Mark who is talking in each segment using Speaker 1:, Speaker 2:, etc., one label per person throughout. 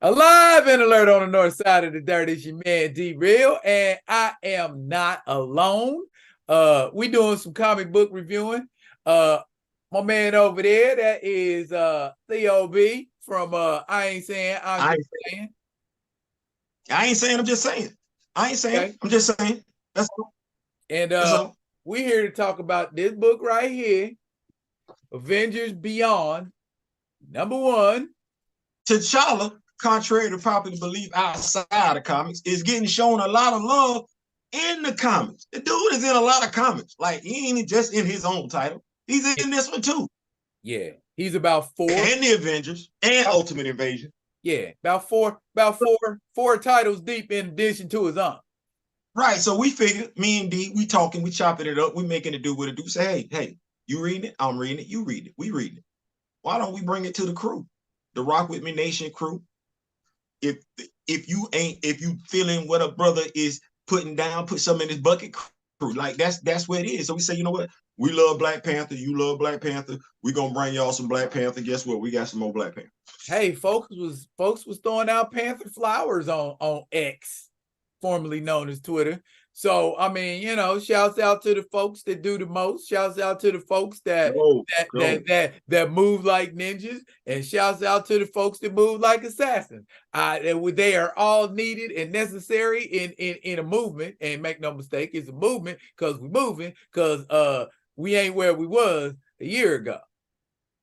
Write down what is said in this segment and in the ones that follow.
Speaker 1: Alive and alert on the north side of the dirt is your man D Real, and I am not alone. We doing some comic book reviewing. My man over there, that is Theo B from I Ain't Saying, I'm
Speaker 2: I
Speaker 1: Just
Speaker 2: ain't,
Speaker 1: Saying.
Speaker 2: I ain't saying. I'm just saying. I ain't saying.
Speaker 1: Okay.
Speaker 2: I'm just saying. That's all.
Speaker 1: And
Speaker 2: That's all.
Speaker 1: we're here to talk about this book right here, Avengers Beyond, #1.
Speaker 2: T'Challa, contrary to popular belief outside of comics, is getting shown a lot of love in the comics. The dude is in a lot of comics. Like, he ain't just in his own title. He's in this one too.
Speaker 1: Yeah, he's about four.
Speaker 2: And the Avengers and Ultimate Invasion.
Speaker 1: Yeah, about four titles deep in addition to his own.
Speaker 2: Right. So we figured, me and D, we talking, we chopping it up, we making it do what it do. Say, hey, you reading it? I'm reading it. You read it. We reading it. Why don't we bring it to the crew, the Rock With Me Nation crew? If if you feeling what a brother is putting down, put something in his bucket crew. Like that's what it is. So we say, you know what? We love Black Panther. You love Black Panther. We gonna bring y'all some Black Panther. Guess what? We got some more Black Panther.
Speaker 1: Hey, folks was throwing out Panther flowers on X, formerly known as Twitter. So I mean, shouts out to the folks that do the most. Shouts out to the folks that that move like ninjas, and shouts out to the folks that move like assassins. They are all needed and necessary in a movement. And make no mistake, it's a movement because we're moving, because we ain't where we was a year ago.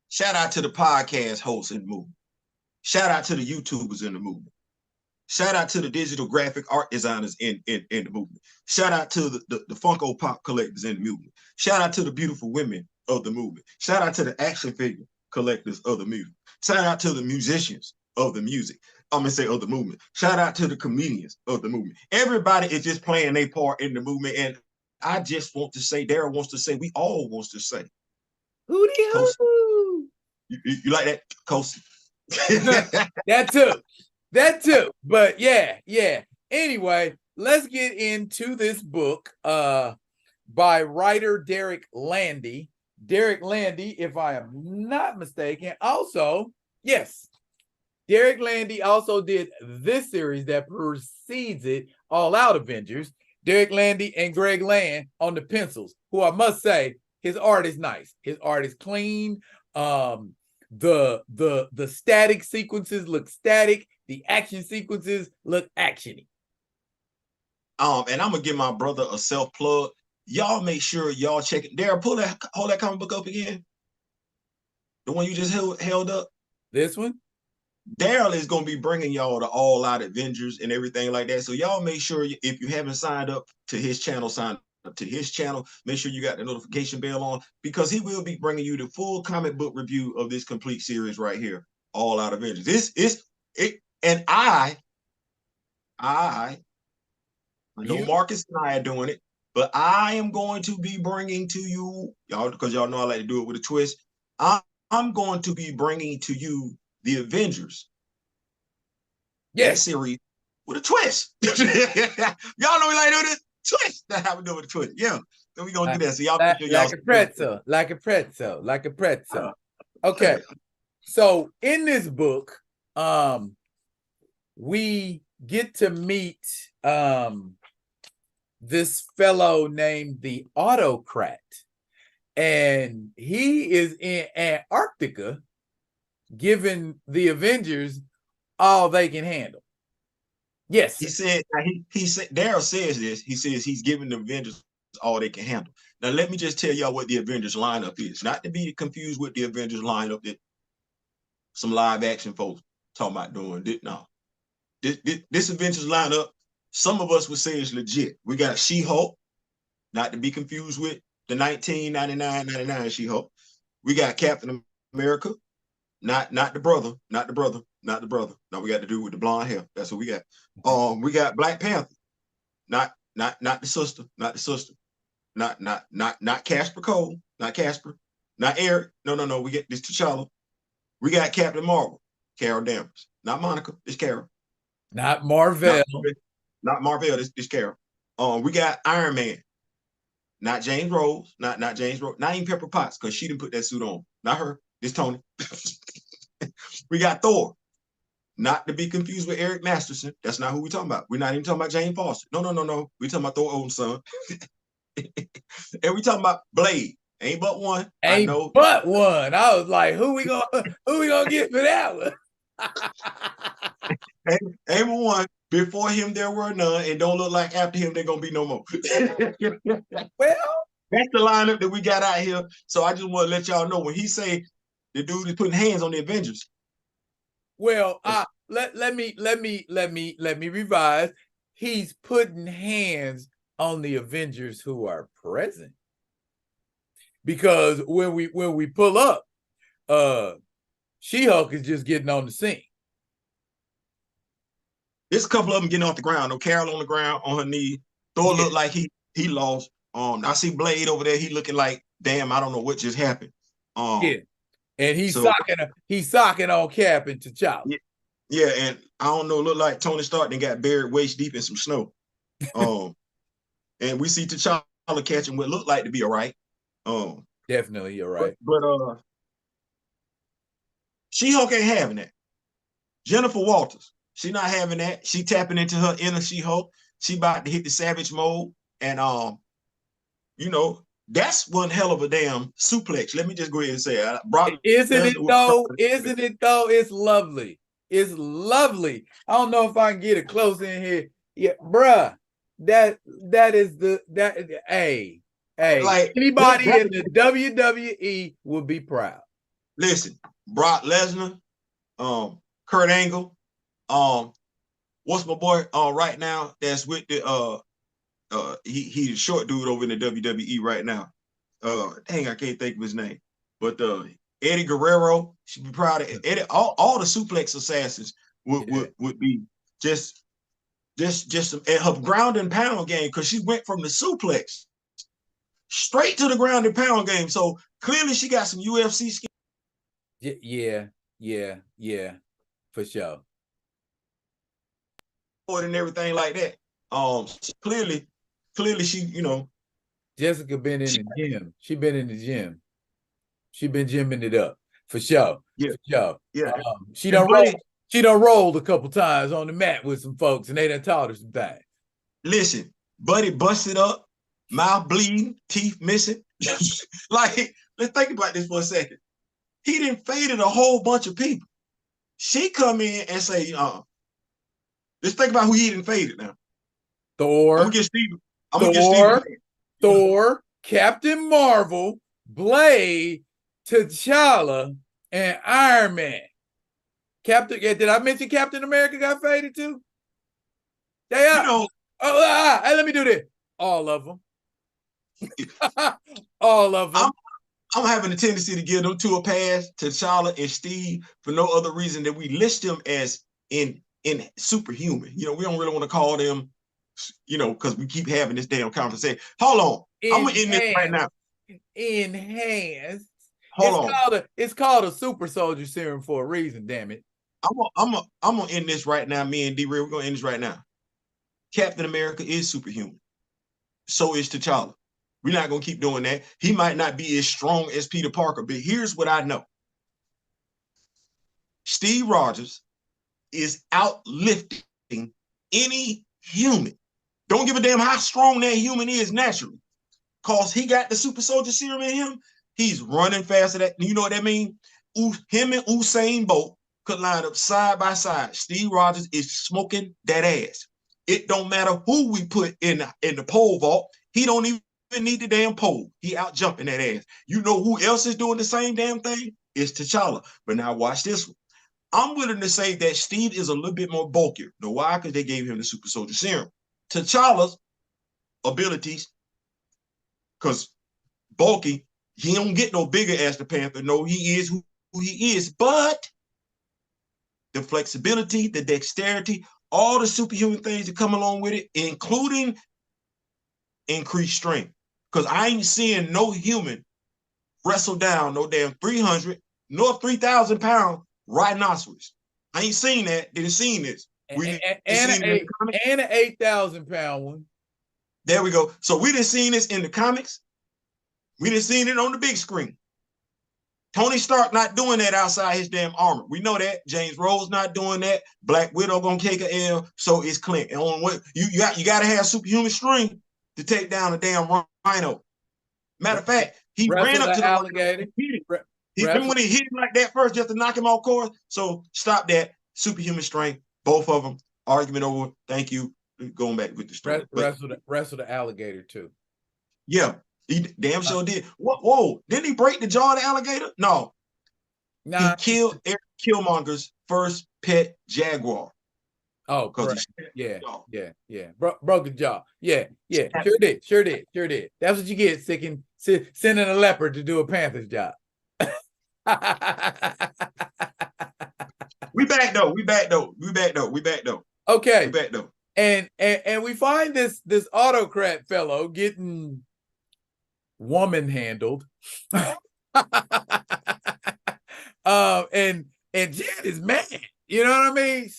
Speaker 2: Shout out to the podcast hosts in the movement. Shout out to the YouTubers in the movement. Shout out to the digital graphic art designers in the movement. Shout out to the Funko Pop collectors in the movement. Shout out to the beautiful women of the movement. Shout out to the action figure collectors of the movement. Shout out to the musicians of the music. I'm gonna say of the movement. Shout out to the comedians of the movement. Everybody is just playing their part in the movement. And I just want to say, Daryl wants to say, we all wants to say,
Speaker 1: Hootie hoo.
Speaker 2: You like that, Kosi?
Speaker 1: That too. But yeah. Anyway, let's get into this book by writer Derek Landy. Derek Landy, if I am not mistaken, also, yes, Derek Landy also did this series that precedes it, All Out Avengers. Derek Landy and Greg Land on the pencils, who I must say, his art is nice. His art is clean. The static sequences look static. The action sequences look actiony.
Speaker 2: And I'm gonna give my brother a self plug. Y'all make sure y'all check it. Darryl, hold that comic book up again. The one you just held up.
Speaker 1: This one.
Speaker 2: Daryl is gonna be bringing y'all the All Out Avengers and everything like that. So y'all make sure, if you haven't signed up to his channel, sign up to his channel. Make sure you got the notification bell on, because he will be bringing you the full comic book review of this complete series right here, All Out Avengers. This is it, and I know Marcus and I are doing it, but I am going to be bringing to you, y'all, because y'all know I like to do it with a twist. I'm going to be bringing to you the Avengers. Yes. That series with a twist. Y'all know we like to do this twist. That's how we do it with a twist. Yeah. So we're going to do that. So y'all
Speaker 1: like a pretzel. Like a pretzel. Like a pretzel. Okay. So in this book, we get to meet this fellow named the Autocrat, and he is in Antarctica giving the Avengers all they can handle. Yes.
Speaker 2: He said, Daryl says this. He says he's giving the Avengers all they can handle. Now, let me just tell y'all what the Avengers lineup is. Not to be confused with the Avengers lineup that some live action folks talking about doing. No. This Avengers lineup, some of us would say is legit. We got She-Hulk, not to be confused with the 1999 She-Hulk. We got Captain America, not the brother. No, we got to do with the blonde hair. That's what we got. We got Black Panther, not the sister. Not Casper Cole, not Casper, not Eric. No. We get this T'Challa. We got Captain Marvel, Carol Danvers, not Monica. It's Carol.
Speaker 1: Not Marvel.
Speaker 2: Not Marvel. This Carol. We got Iron Man, not James Rose, not James Rose, not even Pepper Potts, because she didn't put that suit on. Not her. It's Tony. We got Thor. Not to be confused with Eric Masterson. That's not who we're talking about. We're not even talking about Jane Foster. No. We're talking about Thor Odin's son. And we talking about Blade. Ain't but one. I
Speaker 1: Ain't
Speaker 2: know.
Speaker 1: but one. I was like, who we gonna get for that one?
Speaker 2: Ain't but one. Before him, there were none, and don't look like after him, there gonna be no more.
Speaker 1: Well,
Speaker 2: that's the lineup that we got out here. So I just want to let y'all know when he say the dude is putting hands on the Avengers.
Speaker 1: Well, let me revise. He's putting hands on the Avengers who are present. Because when we pull up, She-Hulk is just getting on the scene.
Speaker 2: There's a couple of them getting off the ground. No, Carol on the ground on her knee. Thor looked like he lost. I see Blade over there. He looking like, damn, I don't know what just happened.
Speaker 1: Yeah, and he's socking on Cap and T'Challa.
Speaker 2: Yeah, and I don't know. Look like Tony Stark then got buried waist deep in some snow. And we see T'Challa catching what looked like to be all right.
Speaker 1: Definitely, you're right.
Speaker 2: But She-Hulk ain't having that. Jennifer Walters, she not having that. She tapping into her inner She-Hulk. She about to hit the savage mode, and you know, that's one hell of a damn suplex. Let me just go ahead and say it.
Speaker 1: Isn't it though? It's lovely. It's lovely. I don't know if I can get it close in here. Yeah, bruh. That is hey. Like, anybody in the WWE would be proud.
Speaker 2: Listen, Brock Lesnar, Kurt Angle, what's my boy right now that's with the he's a short dude over in the WWE right now. Dang, I can't think of his name. But Eddie Guerrero should be proud of Eddie. All the suplex assassins would be just at her ground and pound game, because she went from the suplex straight to the ground and pound game. So clearly she got some UFC skills.
Speaker 1: Yeah, for sure.
Speaker 2: And everything like that. Clearly she, you know.
Speaker 1: Jessica been in the gym. She been in the gym. She been gymming it up for sure.
Speaker 2: Yeah,
Speaker 1: for sure.
Speaker 2: Yeah.
Speaker 1: She done rolled a couple times on the mat with some folks, and they done taught her some things.
Speaker 2: Listen, Buddy busted up, mouth bleeding, teeth missing. Like, let's think about this for a second. He didn't faded a whole bunch of people. She come in and say, let's think about who he didn't faded now.
Speaker 1: Thor.
Speaker 2: I'm gonna get Steve.
Speaker 1: Thor, Captain Marvel, Blade, T'Challa, and Iron Man. Did I mention Captain America got faded too? They are. You know, hey, let me do this. All of them. All of them.
Speaker 2: I'm having a tendency to give them two a pass, T'Challa and Steve, for no other reason than we list them as in superhuman. You know, we don't really want to call them, you know, because we keep having this damn conversation. Hold on. I'm gonna end this right now.
Speaker 1: Enhanced.
Speaker 2: Hold on.
Speaker 1: It's called a super soldier serum for a reason, damn it.
Speaker 2: I'm gonna end this right now. Me and D-Ray, we're gonna end this right now. Captain America is superhuman. So is T'Challa. We're not gonna keep doing that. He might not be as strong as Peter Parker, but here's what I know. Steve Rogers is outlifting any human. Don't give a damn how strong that human is naturally. Cause he got the super soldier serum in him. He's running faster. That you know what that means? Him and Usain Bolt could line up side by side. Steve Rogers is smoking that ass. It don't matter who we put in the pole vault. He don't even need the damn pole. He out jumping that ass. You know who else is doing the same damn thing? It's T'Challa. But now watch this one. I'm willing to say that Steve is a little bit more bulkier. Know why? Because they gave him the super soldier serum. T'Challa's abilities, because bulky, he don't get no bigger as the Panther. No, he is who he is. But the flexibility, the dexterity, all the superhuman things that come along with it, including increased strength. Because I ain't seeing no human wrestle down no damn 300 nor 3,000 pound rhinoceros. I ain't seen that. Didn't seen this.
Speaker 1: And an 8,000 pound one.
Speaker 2: There we go. So we didn't seen this in the comics. We didn't seen it on the big screen. Tony Stark not doing that outside his damn armor. We know that. James Rose not doing that. Black Widow gonna take an L, so is Clint. And on what you gotta have superhuman strength to take down a damn rhino. Matter of fact, he ran up to the
Speaker 1: alligator.
Speaker 2: Remember when he hit him like that first just to knock him off course? So stop that. Superhuman strength, both of them. Argument over. Thank you. Going back with the story.
Speaker 1: Wrestle the alligator too.
Speaker 2: Yeah, he damn sure did. Whoa, didn't he break the jaw of the alligator? No. Nah. He killed Eric Killmonger's first pet jaguar.
Speaker 1: Oh, correct. Yeah. Broke the jaw. Yeah. Sure did. That's what you get sending a leopard to do a Panther's job.
Speaker 2: We back though.
Speaker 1: Okay.
Speaker 2: We back though.
Speaker 1: And we find this autocrat fellow getting woman handled. And Jen is mad. You know what I mean?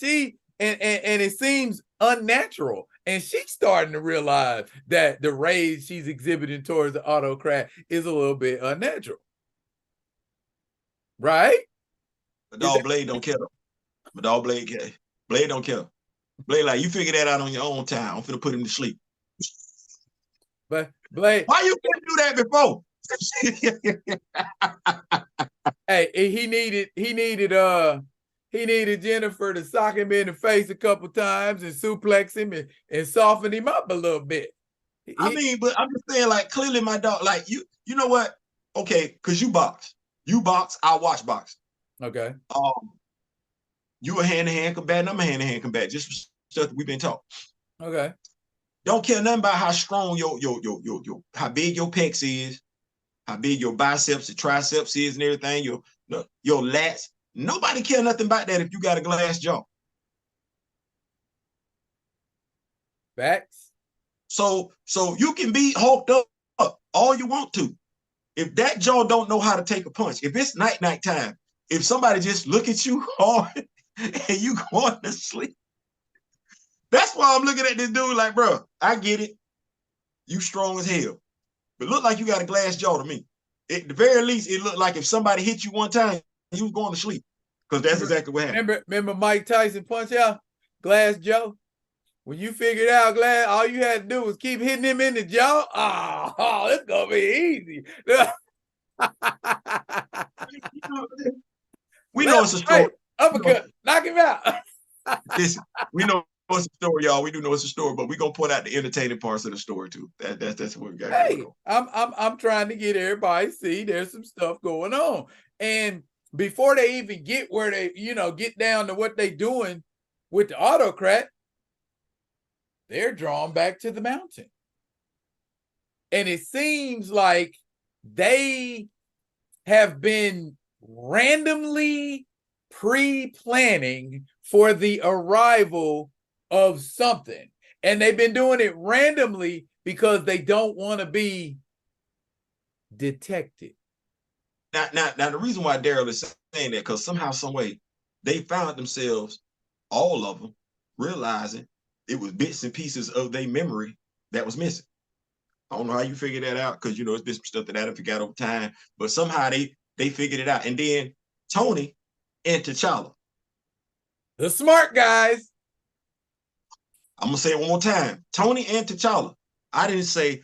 Speaker 1: And it seems unnatural. And she's starting to realize that the rage she's exhibiting towards the autocrat is a little bit unnatural. Right?
Speaker 2: But dog Blade don't care. But dog Blade don't care. Blade like, you figure that out on your own time. I'm finna put him to sleep.
Speaker 1: But Blade,
Speaker 2: why you couldn't do that before?
Speaker 1: Hey, he needed Jennifer to sock him in the face a couple times and suplex him and soften him up a little bit.
Speaker 2: I mean, but I'm just saying, like, clearly my dog, like, you know what? Okay, because you box, I watch box.
Speaker 1: Okay.
Speaker 2: You a hand-to-hand combatant, I'm a hand-to-hand combatant. Just stuff that we've been taught.
Speaker 1: Okay.
Speaker 2: Don't care nothing about how strong how big your pecs is, how big your biceps, the triceps is, and everything. Your lats. Nobody care nothing about that if you got a glass jaw.
Speaker 1: Facts.
Speaker 2: So you can be hulked up all you want to. If that jaw don't know how to take a punch, if it's night time, if somebody just look at you hard and you going to sleep, that's why I'm looking at this dude like, bro, I get it. You strong as hell. But look like you got a glass jaw to me. At the very least, it looked like if somebody hit you one time, you was going to sleep. Because that's exactly what happened.
Speaker 1: Remember Mike Tyson punch out Glass Joe? When you figured out Glass, all you had to do was keep hitting him in the jaw. Oh, it's gonna be easy.
Speaker 2: We know it's a story.
Speaker 1: Uppercut, knock him out.
Speaker 2: Listen, we know it's a story, y'all. We do know it's a story, but we're gonna point out the entertaining parts of the story too. That's what we got.
Speaker 1: Hey, I'm trying to get everybody to see there's some stuff going on. And before they even get where they, get down to what they doing with the autocrat, they're drawn back to the mountain. And it seems like they have been randomly pre-planning for the arrival of something. And they've been doing it randomly because they don't want to be detected.
Speaker 2: Now, the reason why Daryl is saying that, because somehow, some way, they found themselves, all of them, realizing it was bits and pieces of their memory that was missing. I don't know how you figured that out, because, it's been some stuff that I forgot over time, but somehow they figured it out. And then Tony and T'Challa.
Speaker 1: The smart guys.
Speaker 2: I'm going to say it one more time. Tony and T'Challa. I didn't say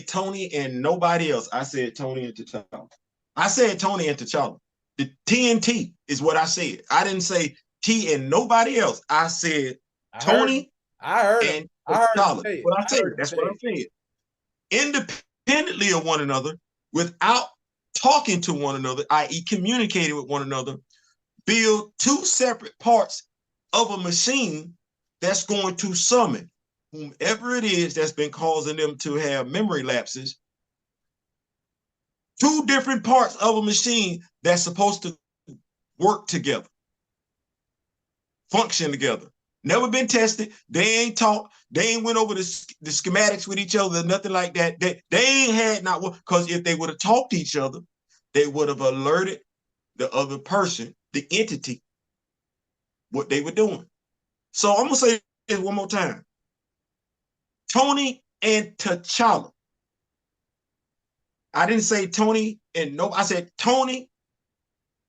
Speaker 2: Tony and nobody else. I said Tony and T'Challa. I said Tony and T'Challa. The TNT is what I said. I didn't say T and nobody else. I said Tony and T'Challa. That's what I said. Independently of one another, without talking to one another, i.e. communicating with one another, build two separate parts of a machine that's going to summon whomever it is that's been causing them to have memory lapses. Two different parts of a machine that's supposed to work together, function together. Never been tested. They ain't talked. They ain't went over the schematics with each other, nothing like that. They ain't had not one, because if they would have talked to each other, they would have alerted the other person, the entity, what they were doing. So I'm gonna say this one more time. Tony and T'Challa. I didn't say Tony and no, I said Tony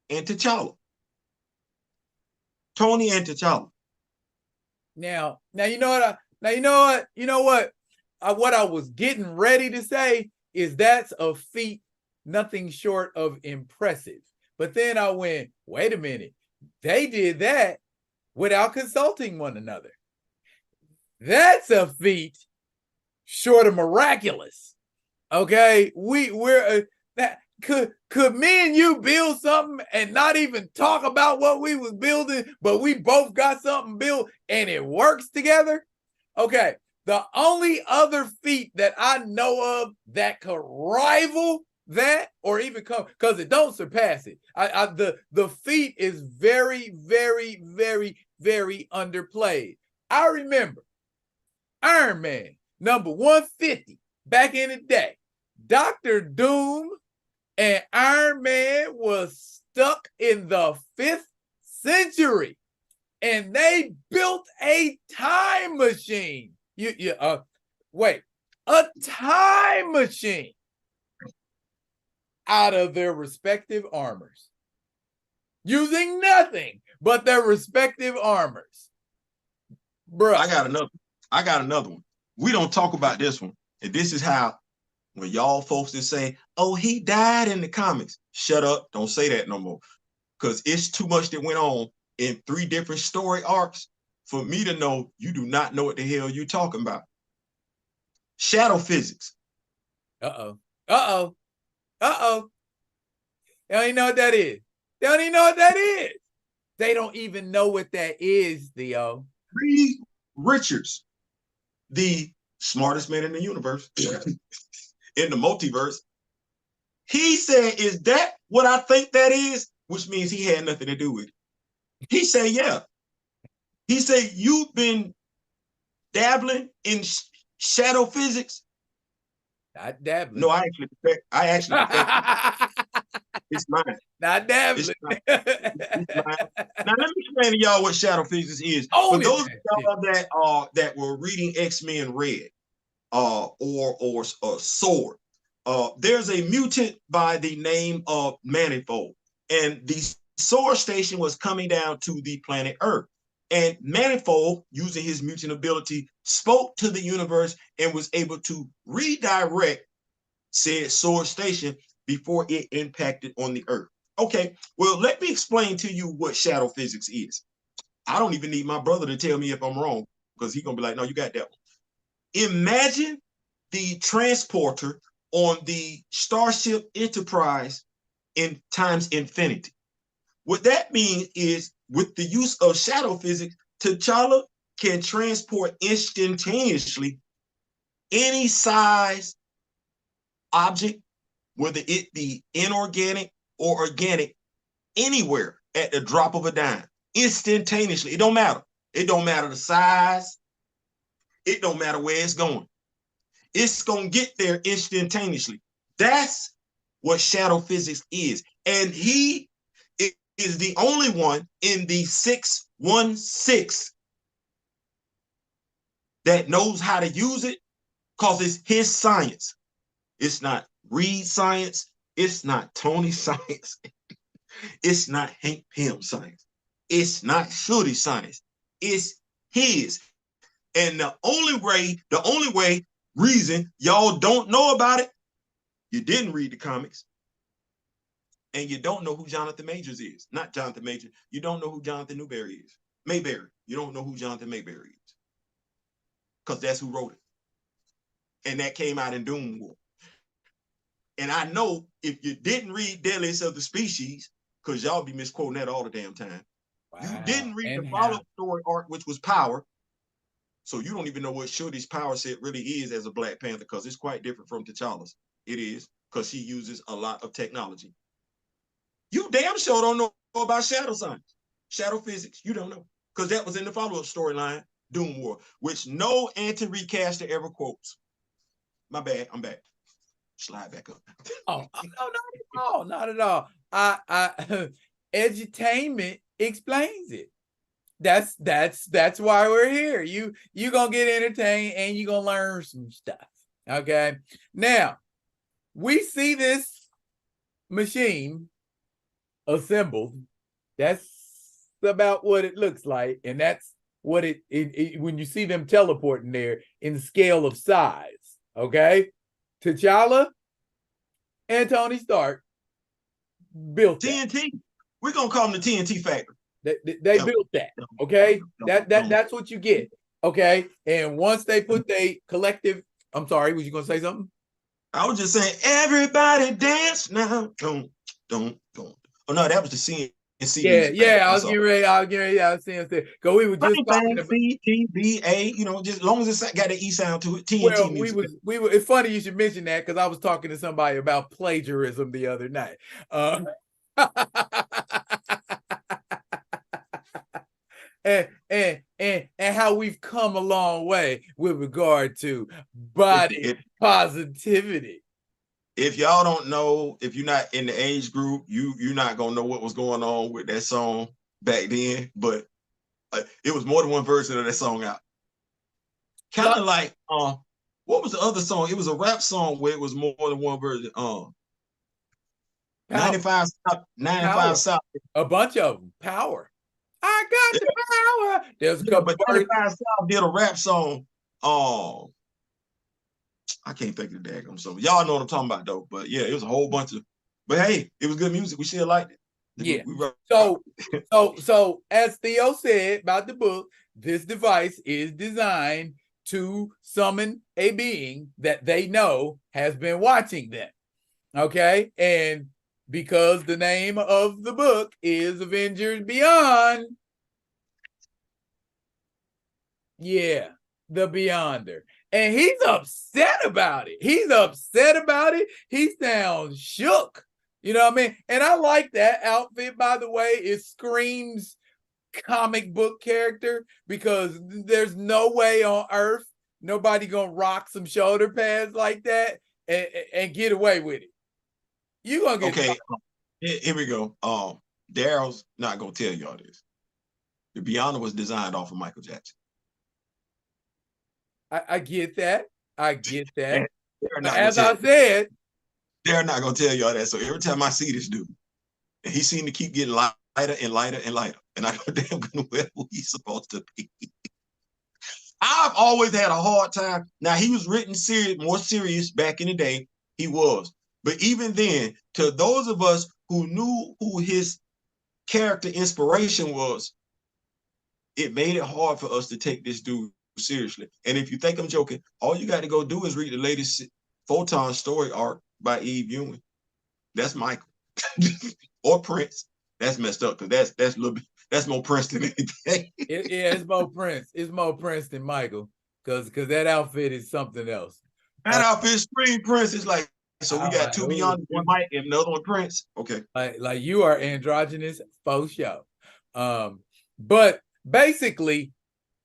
Speaker 2: and T'Challa. Tony and T'Challa.
Speaker 1: Now you know what what I was getting ready to say is that's a feat nothing short of impressive. But then I went, wait a minute, they did that without consulting one another. That's a feat short of miraculous. Okay, we're that could me and you build something and not even talk about what we was building, but we both got something built and it works together? Okay, the only other feat that I know of that could rival that or even come, because it don't surpass it. The feat is very, very, very, very underplayed. I remember Iron Man number 150 back in the day. Dr. Doom and Iron Man was stuck in the 5th century, and they built a time machine. A time machine out of their respective armors, using nothing but their respective armors. Bro,
Speaker 2: I got another one. We don't talk about this one, and this is how. When y'all folks that say, oh, he died in the comics, shut up. Don't say that no more. Because it's too much that went on in 3 different story arcs for me to know you do not know what the hell you're talking about. Shadow physics.
Speaker 1: Uh-oh. They don't even know what that is. They don't even know what that is, Theo.
Speaker 2: Reed Richards, the smartest man in the universe. In the multiverse, he said, is that what I think that is? Which means he had nothing to do with it. He said, yeah. He said, you've been dabbling in shadow physics.
Speaker 1: Not dabbling.
Speaker 2: No, I actually it's mine.
Speaker 1: Not dabbling.
Speaker 2: It's mine. Now let me explain to y'all what shadow physics is. For those of y'all that were reading X-Men Red, or Sword. There's a mutant by the name of Manifold, and the Sword Station was coming down to the planet Earth. And Manifold, using his mutant ability, spoke to the universe and was able to redirect said Sword Station before it impacted on the Earth. Okay, well, let me explain to you what shadow physics is. I don't even need my brother to tell me if I'm wrong, because he's gonna be like, no, you got that one. Imagine the transporter on the Starship Enterprise in times infinity. What that means is, with the use of shadow physics, T'Challa can transport instantaneously any size object, whether it be inorganic or organic, anywhere at the drop of a dime, instantaneously. It don't matter. It don't matter the size. It don't matter where it's going. It's going to get there instantaneously. That's what shadow physics is. And he is the only one in the 616 that knows how to use it, because it's his science. It's not Reed science. It's not Tony science. It's not Hank Pym science. It's not Shorty science. It's his. And the only way reason y'all don't know about it, you didn't read the comics, and you don't know who Jonathan Majors is. Not Jonathan Majors. You don't know who Jonathan Newberry is. Mayberry. You don't know who Jonathan Mayberry is, because that's who wrote it. And that came out in Doom War. And I know if you didn't read Deadliest of the Species, because y'all be misquoting that all the damn time, you didn't read the follow-up story arc, which was Power. So you don't even know what Shorty's power set really is as a Black Panther, because it's quite different from T'Challa's. It is, because he uses a lot of technology. You damn sure don't know about shadow science, shadow physics. You don't know, because that was in the follow-up storyline, Doom War, which no anti-recaster ever quotes. My bad, I'm back. Slide back up.
Speaker 1: Oh, no, not at all. Edutainment explains it. That's why we're here. You gonna get entertained and you gonna learn some stuff. Okay. Now we see this machine assembled. That's about what it looks like, and that's what it when you see them teleporting there in scale of size. Okay, T'Challa and Tony Stark built that.
Speaker 2: TNT. We're gonna call them the TNT factory.
Speaker 1: They built that. Okay, that's what you get. Okay, and once they put their collective, I'm sorry, was you gonna say something?
Speaker 2: I was just saying, everybody dance now. Don't. Oh no, that was the CNC.
Speaker 1: Yeah. I was getting ready. I was saying, because we were just talking about
Speaker 2: CTBA. You know, just as long as it's got an E sound to it. TNT
Speaker 1: well,
Speaker 2: music.
Speaker 1: we were. It's funny you should mention that because I was talking to somebody about plagiarism the other night. And how we've come a long way with regard to body positivity.
Speaker 2: If y'all don't know, if you're not in the age group, you're not gonna know what was going on with that song back then. But it was more than one version of that song out. Kind of like what was the other song? It was a rap song where it was more than one version. 95 South.
Speaker 1: A bunch of them. Power. I got the power. There's a couple.
Speaker 2: But 95 South did a rap song. I can't think of the daggum song. Y'all know what I'm talking about though. But yeah, it was a whole bunch of. But hey, it was good music. We still liked it.
Speaker 1: Yeah. So as Theo said about the book, this device is designed to summon a being that they know has been watching them. Okay, and because the name of the book is Avengers Beyond. Yeah, the Beyonder. And he's upset about it. He sounds shook. You know what I mean? And I like that outfit, by the way. It screams comic book character because there's no way on earth nobody gonna rock some shoulder pads like that and get away with it. You gonna get
Speaker 2: okay. Here we go. Daryl's not gonna tell y'all this. The Beyonder was designed off of Michael Jackson.
Speaker 1: I get that.
Speaker 2: As
Speaker 1: I said,
Speaker 2: they're not gonna tell y'all that. So every time I see this dude, and he seemed to keep getting lighter and lighter and lighter, and I know damn good well who he's supposed to be. I've always had a hard time. Now he was written more serious back in the day. He was, but even then, to those of us who knew who his character inspiration was, it made it hard for us to take this dude seriously. And if you think I'm joking, all you got to go do is read the latest Photon story arc by Eve Ewing. That's Michael. Or Prince. That's messed up because that's more Prince than anything.
Speaker 1: It's more Prince. It's more Prince than Michael because that outfit is something else.
Speaker 2: That outfit scream Prince is like, so we got two Beyond, one Mike and another one Prince. Okay.
Speaker 1: Like you are androgynous for sure. But basically,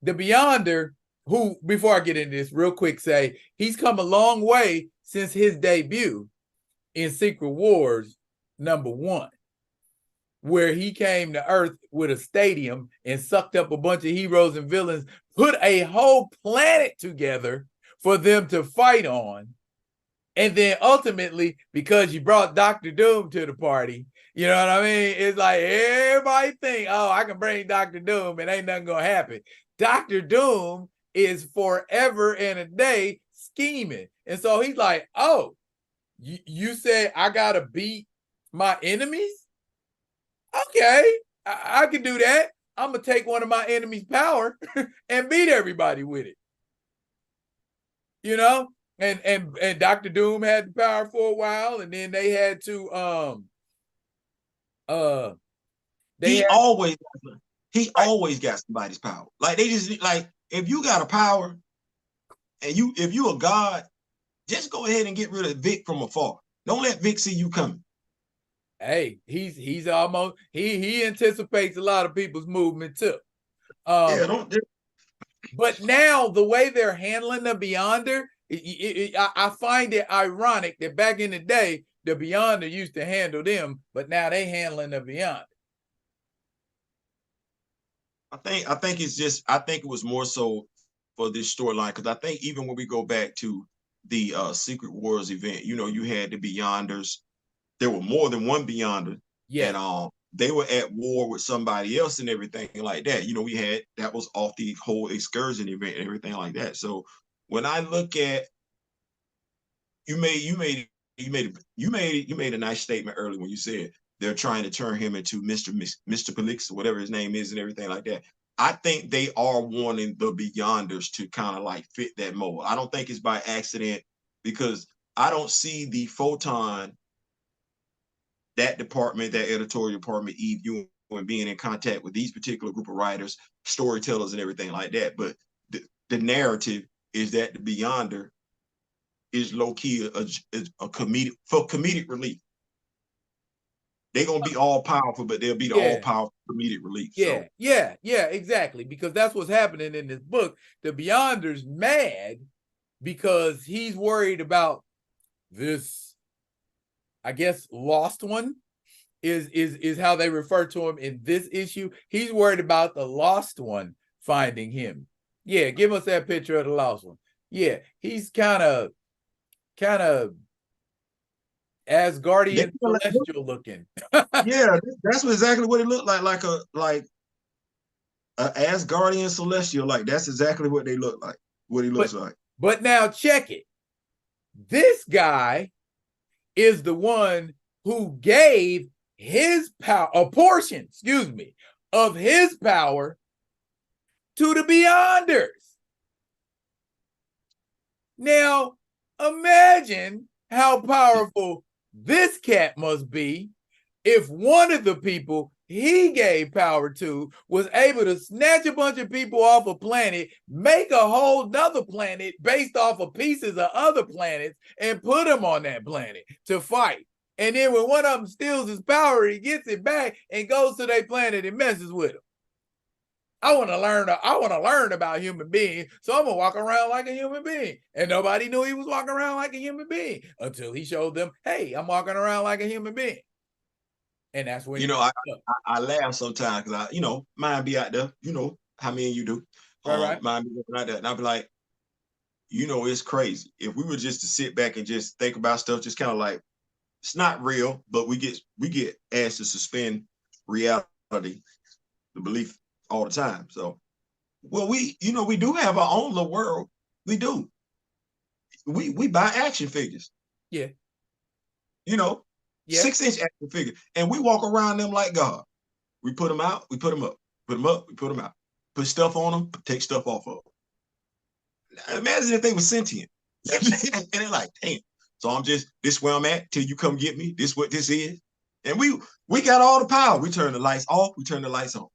Speaker 1: the Beyonder, who, before I get into this, real quick, say he's come a long way since his debut in Secret Wars #1, where he came to Earth with a stadium and sucked up a bunch of heroes and villains, put a whole planet together for them to fight on. And then ultimately, because you brought Dr. Doom to the party, you know what I mean? It's like everybody think, oh, I can bring Dr. Doom and ain't nothing gonna happen. Dr. Doom is forever and a day scheming. And so he's like, oh, you said I gotta beat my enemies? Okay, I can do that. I'm gonna take one of my enemies' power and beat everybody with it. You know? And Dr. Doom had the power for a while, and then they had to
Speaker 2: he always got somebody's power. Like they just like if you got a power and if you a god, just go ahead and get rid of Vic from afar. Don't let Vic see you coming.
Speaker 1: Hey, he's almost he anticipates a lot of people's movement too. But now the way they're handling the Beyonder, I find it ironic that back in the day, the Beyonder used to handle them, but now they handling the Beyonder.
Speaker 2: I think it was more so for this storyline because I think even when we go back to the Secret Wars event, you know, you had the Beyonders. There were more than one Beyonder.
Speaker 1: Yes.
Speaker 2: and they were at war with somebody else and everything like that. You know, we had that was off the whole excursion event and everything like that. So when I look at you made a nice statement earlier when you said they're trying to turn him into Mr. Pelix or whatever his name is and everything like that. I think they are wanting the Beyonders to kind of like fit that mold. I don't think it's by accident because I don't see the Photon, that department, that editorial department, Eve Ewing, being in contact with these particular group of writers, storytellers, and everything like that. But the narrative is that the Beyonder is low key a comedic for comedic relief. They're gonna be all powerful, but they'll be the all powerful comedic relief.
Speaker 1: Yeah,
Speaker 2: so.
Speaker 1: yeah, exactly. Because that's what's happening in this book. The Beyonder's mad because he's worried about this, I guess, lost one is how they refer to him in this issue. He's worried about the lost one finding him. Yeah, give us that picture of the lost one. Yeah, he's kind of Asgardian celestial looking.
Speaker 2: Yeah, that's exactly what it looked like a Asgardian celestial. Like that's exactly what they look like. What he looks like.
Speaker 1: But now check it. This guy is the one who gave his power, a portion, excuse me, of his power to the Beyonders. Now, imagine how powerful this cat must be if one of the people he gave power to was able to snatch a bunch of people off a planet, make a whole nother planet based off of pieces of other planets, and put them on that planet to fight. And then when one of them steals his power, he gets it back and goes to their planet and messes with them. I want to learn about human beings, so I'm gonna walk around like a human being. And nobody knew he was walking around like a human being until he showed them, hey, I'm walking around like a human being. And that's when
Speaker 2: I laugh sometimes because mine be out there, how many of you do.
Speaker 1: Right.
Speaker 2: Mine be out there. And I'll be like, it's crazy. If we were just to sit back and just think about stuff, just kind of like it's not real, but we get asked to suspend reality, the belief all the time. So we do have our own little world. We do. We buy action figures.
Speaker 1: Yeah.
Speaker 2: 6-inch action figure. And we walk around them like God. We put them out, we put them up. Put them up, we put them out. Put stuff on them, take stuff off of them. Imagine if they were sentient. And they're like, damn. So I'm just, this where I'm at till you come get me. This what this is. And we got all the power. We turn the lights off, we turn the lights on.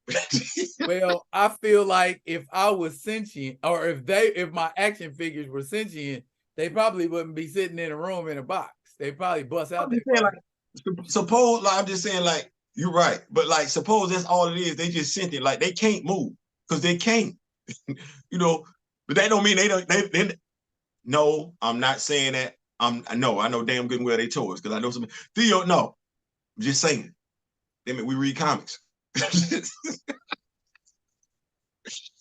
Speaker 1: Well, I feel like if I was sentient, or if my action figures were sentient, they probably wouldn't be sitting in a room in a box. They probably bust out there.
Speaker 2: Suppose, like, I'm just saying, like, you're right, but like, suppose that's all it is. They just sentient, like they can't move because they can't, But that don't mean they don't. No, I'm not saying that. I know damn good and well they chores because I know some. Theo, no, I'm just saying. Damn it, we read comics.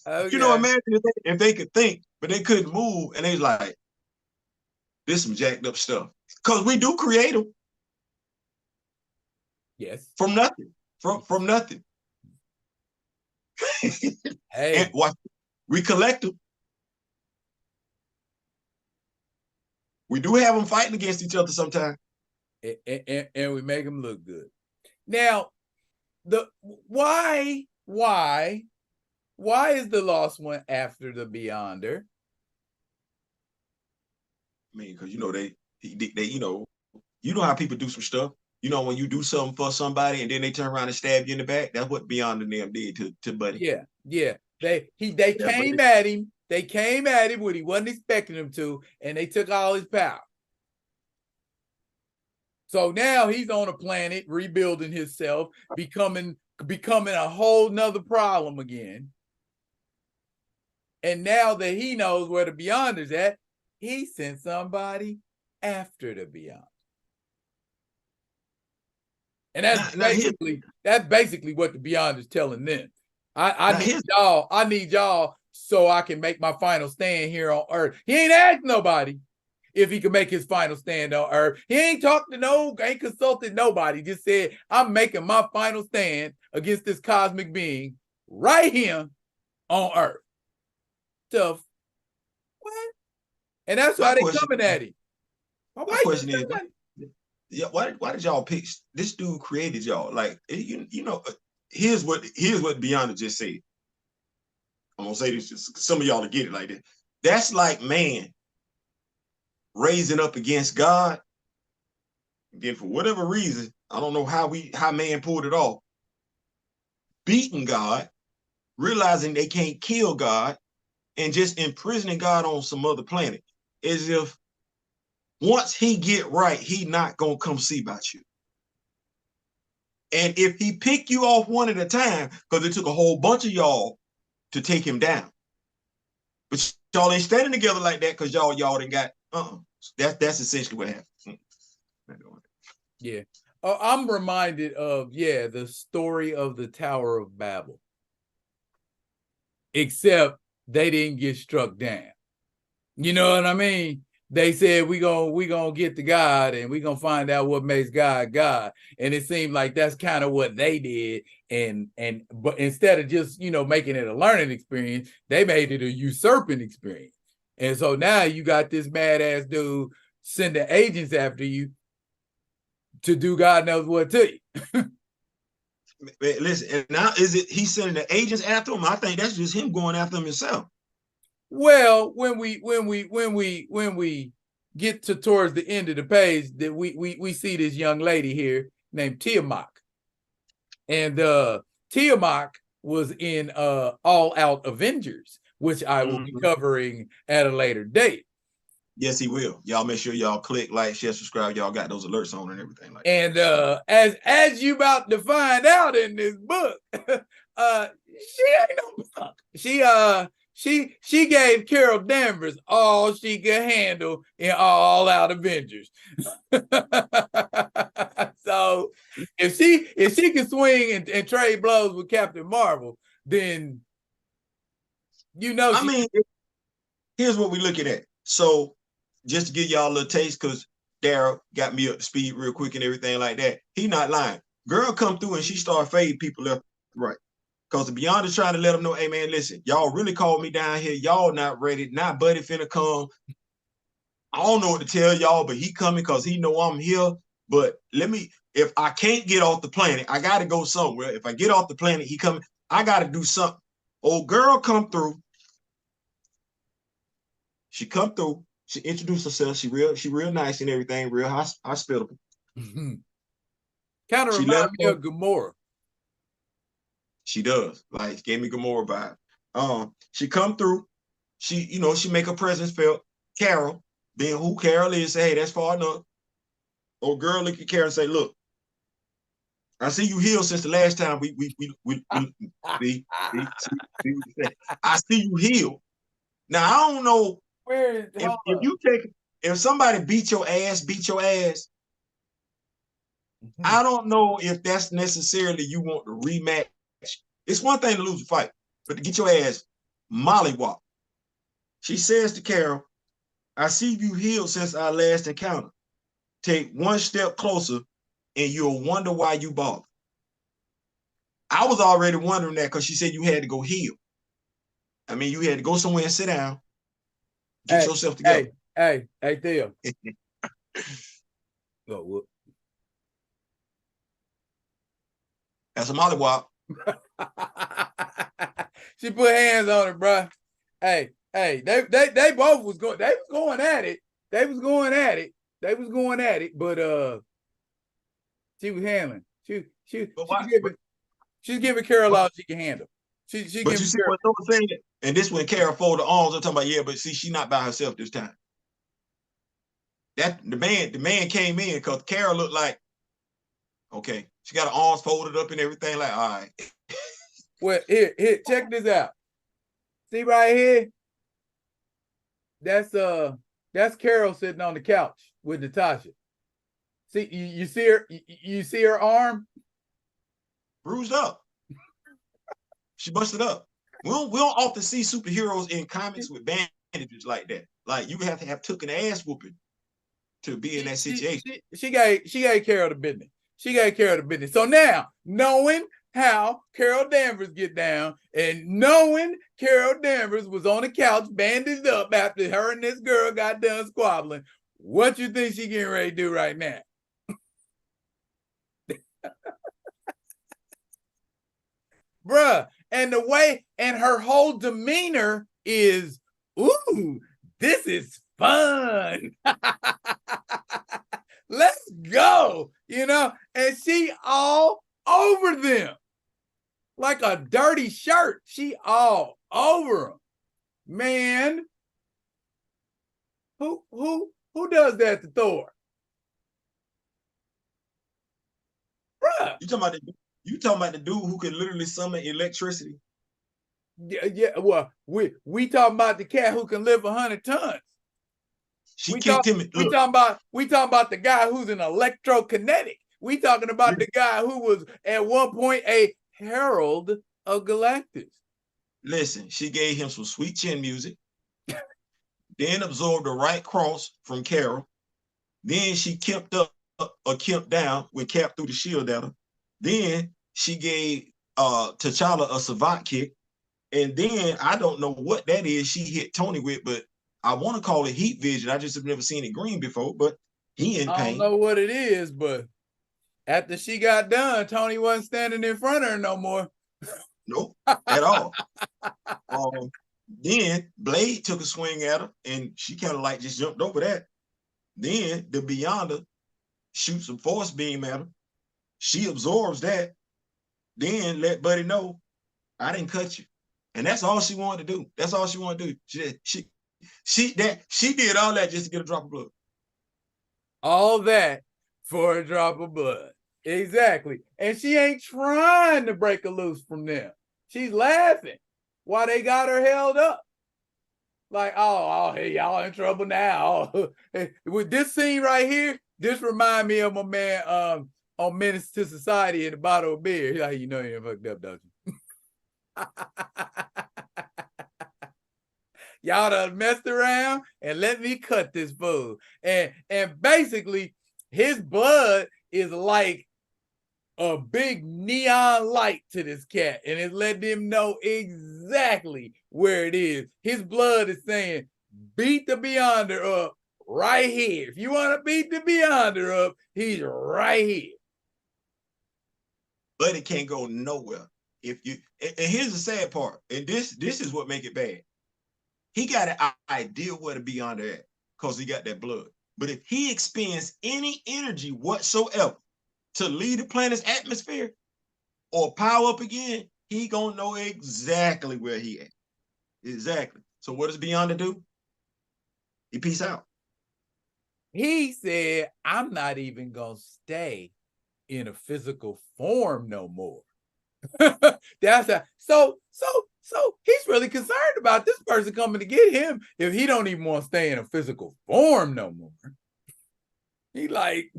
Speaker 1: Okay.
Speaker 2: Imagine if they could think, but they couldn't move, and they was like, "This some jacked up stuff." Because we do create them.
Speaker 1: Yes.
Speaker 2: From nothing. From nothing.
Speaker 1: Hey.
Speaker 2: And watch, we collect them. We do have them fighting against each other sometimes.
Speaker 1: And we make them look good. Now, why is the lost one after the Beyonder?
Speaker 2: I mean, because they how people do some stuff. When you do something for somebody and then they turn around and stab you in the back, that's what Beyond and them did to Buddy.
Speaker 1: Yeah. They came at him. They came at him when he wasn't expecting them to, and they took all his power. So now he's on a planet, rebuilding himself, becoming a whole nother problem again. And now that he knows where the Beyonder's at, he sent somebody after the Beyond. And that's basically what the Beyond is telling them. I need y'all so I can make my final stand here on Earth. He ain't asked nobody. if he could make his final stand on earth. He ain't talked to ain't consulted nobody. Just said, I'm making my final stand against this cosmic being right here on earth. Tough. What? And that's why they coming at him.
Speaker 2: My question is, why did y'all pick this dude? Created y'all, like, you know. Here's what Beyond just said. I'm gonna say this just some of y'all to get it like that. That's like man raising up against God. Then for whatever reason, I don't know how man pulled it off, beating God, realizing they can't kill God, and just imprisoning God on some other planet, as if once he get right, he not gonna come see about you. And if he pick you off one at a time, because it took a whole bunch of y'all to take him down, but y'all ain't standing together like that because y'all done got that's essentially what happened.
Speaker 1: Yeah. I'm reminded of the story of the Tower of Babel, except they didn't get struck down. You know what I mean? They said we gonna get to God and we gonna find out what makes God God. And it seemed like that's kind of what they did. But instead of just making it a learning experience, they made it a usurping experience. And so now you got this badass dude sending agents after you to do God knows what to you.
Speaker 2: Listen, and now he's sending the agents after him? I think that's just him going after him himself.
Speaker 1: Well, when we get towards the end of the page, that we see this young lady here named Tiamat, and Tiamat was in All Out Avengers, which I will be covering at a later date.
Speaker 2: Yes, he will. Y'all make sure y'all click, like, share, subscribe. Y'all got those alerts on and everything like
Speaker 1: that. And as you about to find out in this book, she ain't no punk. She gave Carol Danvers all she could handle in All Out Avengers. So if she can swing and trade blows with Captain Marvel, then
Speaker 2: I mean, here's what we're looking at. So just to give y'all a little taste, because Daryl got me up to speed real quick and everything like that. He not lying. Girl come through and she start fading people left, right. Because the Beyond is trying to let them know, hey, man, listen, y'all really called me down here. Y'all not ready. Not Buddy finna come. I don't know what to tell y'all, but he coming because he know I'm here. But if I can't get off the planet, I got to go somewhere. If I get off the planet, he coming. I got to do something. Old girl come through. She come through. She introduced herself. She real nice and everything. Real hospitable.
Speaker 1: Kind of reminds me of Gamora.
Speaker 2: She does. Like, gave me Gamora vibe. She come through. She make her presence felt. Carol, being who Carol is, say, hey, that's far enough. Old girl look at Carol and say, look, I see you healed since the last time I see you healed. Now I don't know if somebody beat your ass. I don't know if that's necessarily you want to rematch. It's one thing to lose a fight, but to get your ass mollywop. She says to Carol, I see you healed since our last encounter. Take one step closer and you'll wonder why you bothered. I was already wondering that because she said you had to go heal. I mean, you had to go somewhere and sit down, get yourself together.
Speaker 1: Hey, Theo. Oh, whoop.
Speaker 2: That's a mollywop.
Speaker 1: She put hands on it, bro. Hey, they both was going. They was going at it. But she was handling. She's giving Carol all she can handle.
Speaker 2: But you see what I'm saying? And this when Carol folded arms, I'm talking about, but see, she's not by herself this time. That the man came in because Carol looked like, okay, she got her arms folded up and everything, like, all right.
Speaker 1: Well, here, check this out. See right here? That's Carol sitting on the couch with Natasha. See, you see her, you see her arm?
Speaker 2: Bruised up. She busted up. We don't often see superheroes in comics with bandages like that. Like, you have to have took an ass whooping to be in that situation.
Speaker 1: She gave Carol the business. She gave Carol the business. So now, knowing how Carol Danvers get down, and knowing Carol Danvers was on the couch bandaged up after her and this girl got done squabbling, what you think she getting ready to do right now? Bruh, and the way, and her whole demeanor is, ooh, this is fun. Let's go, you know, and she all over them like a dirty shirt. She all over them. Man, who does that to Thor? Bruh.
Speaker 2: You talking about the dude who could literally summon electricity?
Speaker 1: Yeah. Well, we talking about the cat who can lift 100 tons.
Speaker 2: We talking
Speaker 1: about the guy who's an electrokinetic. We talking about the guy who was at one point a herald of Galactus.
Speaker 2: Listen, she gave him some sweet chin music, then absorbed the right cross from Carol. Then she kept up or kept down when Cap threw the shield at her. Then she gave T'Challa a savant kick. And then I don't know what that is she hit Tony with, but I want to call it heat vision. I just have never seen it green before, but he in pain.
Speaker 1: I don't know what it is, but after she got done, Tony wasn't standing in front of her no more.
Speaker 2: Nope, at all. Then Blade took a swing at her, and she kind of like just jumped over that. Then the Beyonder shoots a force beam at her. She absorbs that. Then let Buddy know, I didn't cut you. And that's all she wanted to do. That's all she wanted to do. She did all that just to get a drop of blood.
Speaker 1: All that for a drop of blood. Exactly. And she ain't trying to break her loose from them. She's laughing while they got her held up. Like, oh, hey, y'all in trouble now. With this scene right here, this remind me of my man on Menace to Society in a bottle of beer. He's like, you know you ain't fucked up, don't you? Y'all done messed around and let me cut this fool. And basically, his blood is like a big neon light to this cat, and it's letting him know exactly where it is. His blood is saying, beat the Beyonder up right here. If you want to beat the Beyonder up, he's right here.
Speaker 2: But it can't go nowhere. And here's the sad part, and this is what make it bad. He got an idea where to be under at because he got that blood. But if he expends any energy whatsoever to leave the planet's atmosphere or power up again, he gonna know exactly where he at. Exactly. So what does Beyonder do? He peace out.
Speaker 1: He said, I'm not even gonna stay in a physical form no more. So he's really concerned about this person coming to get him if he don't even want to stay in a physical form no more. He like,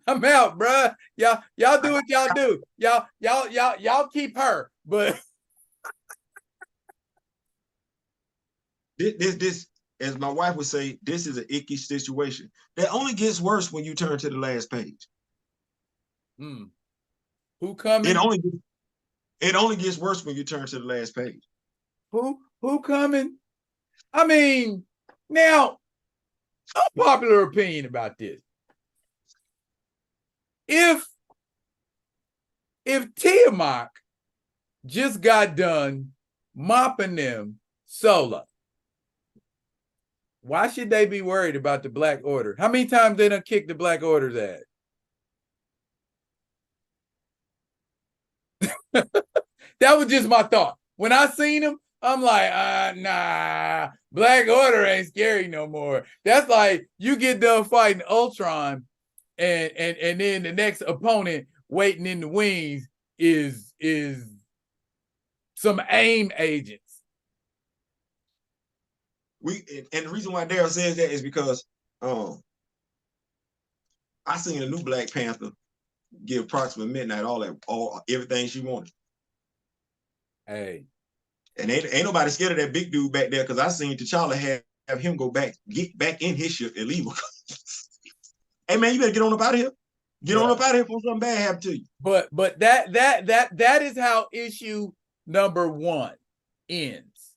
Speaker 1: I'm out, bruh. Y'all do what y'all do. Y'all keep her, but
Speaker 2: this, as my wife would say, this is an icky situation that only gets worse when you turn to the last page.
Speaker 1: Who coming?
Speaker 2: It only gets worse when you turn to the last page.
Speaker 1: Who coming? I mean, now, unpopular opinion about this. If Tiamat just got done mopping them solo, why should they be worried about the Black Order? How many times they done kicked the Black Order's ass? That was just my thought. When I seen him, I'm like, nah, Black Order ain't scary no more. That's like you get done fighting Ultron, and then the next opponent waiting in the wings is some AIM agents.
Speaker 2: And the reason why Daryl says that is because I seen a new Black Panther give Proxima Midnight everything she wanted.
Speaker 1: Hey.
Speaker 2: And ain't nobody scared of that big dude back there because I seen T'Challa have him get back in his ship and leave. Hey man, you better get on up out of here. Get on
Speaker 1: Yeah.
Speaker 2: up out of here before something bad happen to you.
Speaker 1: But that is how issue number 1 ends.